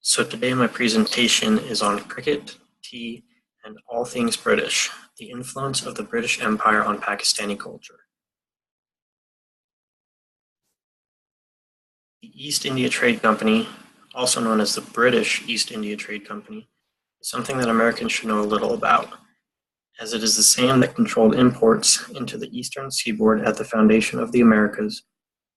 So today my presentation is on cricket, tea, and all things British, the influence of the British Empire on Pakistani culture. The East India Trade Company, also known as the British East India Trade Company, is something that Americans should know a little about, as it is the same that controlled imports into the eastern seaboard at the foundation of the Americas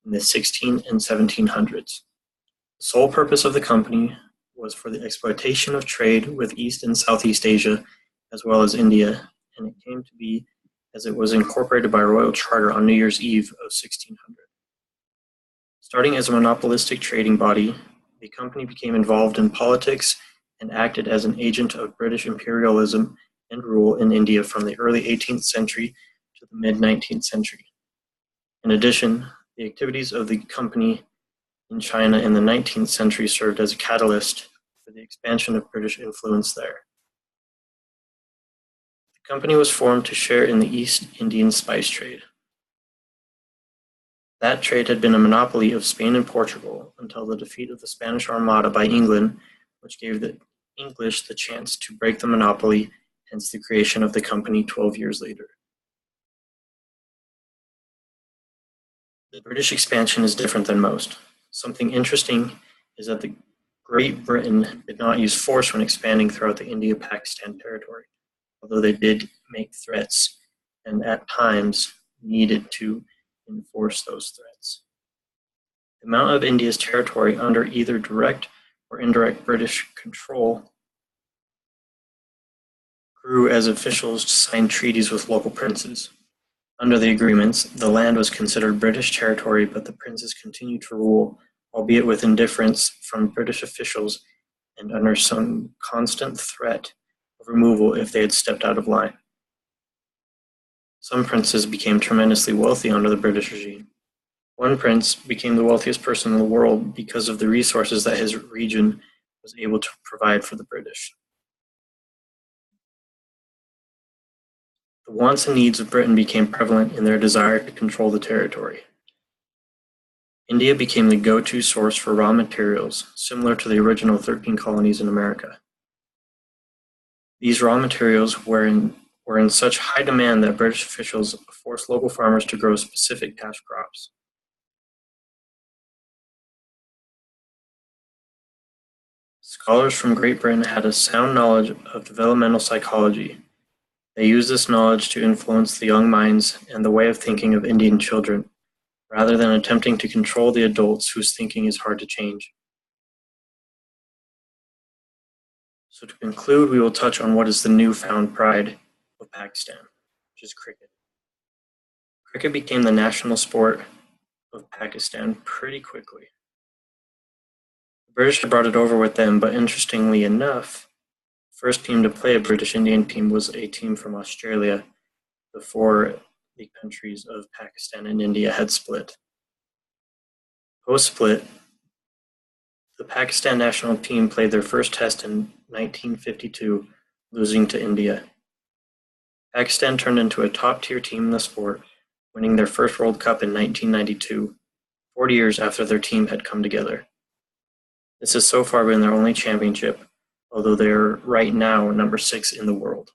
in the 16 and 1700s. The sole purpose of the company was for the exploitation of trade with East and Southeast Asia, as well as India, and it came to be as it was incorporated by royal charter on New Year's Eve of 1600. Starting as a monopolistic trading body, the company became involved in politics and acted as an agent of British imperialism and rule in India from the early 18th century to the mid-19th century. In addition, the activities of the company in China in the 19th century served as a catalyst for the expansion of British influence there. The company was formed to share in the East Indian spice trade. That trade had been a monopoly of Spain and Portugal until the defeat of the Spanish Armada by England, which gave the English the chance to break the monopoly, hence the creation of the company 12 years later. The British expansion is different than most. Something interesting is that the Great Britain did not use force when expanding throughout the India-Pakistan territory, although they did make threats and at times needed to enforce those threats. The amount of India's territory under either direct or indirect British control grew as officials signed treaties with local princes. Under the agreements, the land was considered British territory, but the princes continued to rule, albeit with indifference from British officials and under some constant threat of removal if they had stepped out of line. Some princes became tremendously wealthy under the British regime. One prince became the wealthiest person in the world because of the resources that his region was able to provide for the British. The wants and needs of Britain became prevalent in their desire to control the territory. India became the go-to source for raw materials, similar to the original 13 colonies in America. These raw materials were in such high demand that British officials forced local farmers to grow specific cash crops. Scholars from Great Britain had a sound knowledge of developmental psychology. They used this knowledge to influence the young minds and the way of thinking of Indian children, rather than attempting to control the adults whose thinking is hard to change. So to conclude, we will touch on what is the newfound pride of Pakistan, which is cricket. Cricket became the national sport of Pakistan pretty quickly. The British had brought it over with them, but interestingly enough, the first team to play a British Indian team was a team from Australia before the countries of Pakistan and India had split. Post-split, the Pakistan national team played their first test in 1952, losing to India. Pakistan turned into a top-tier team in the sport, winning their first World Cup in 1992, 40 years after their team had come together. This has so far been their only championship, although they are right now number 6 in the world.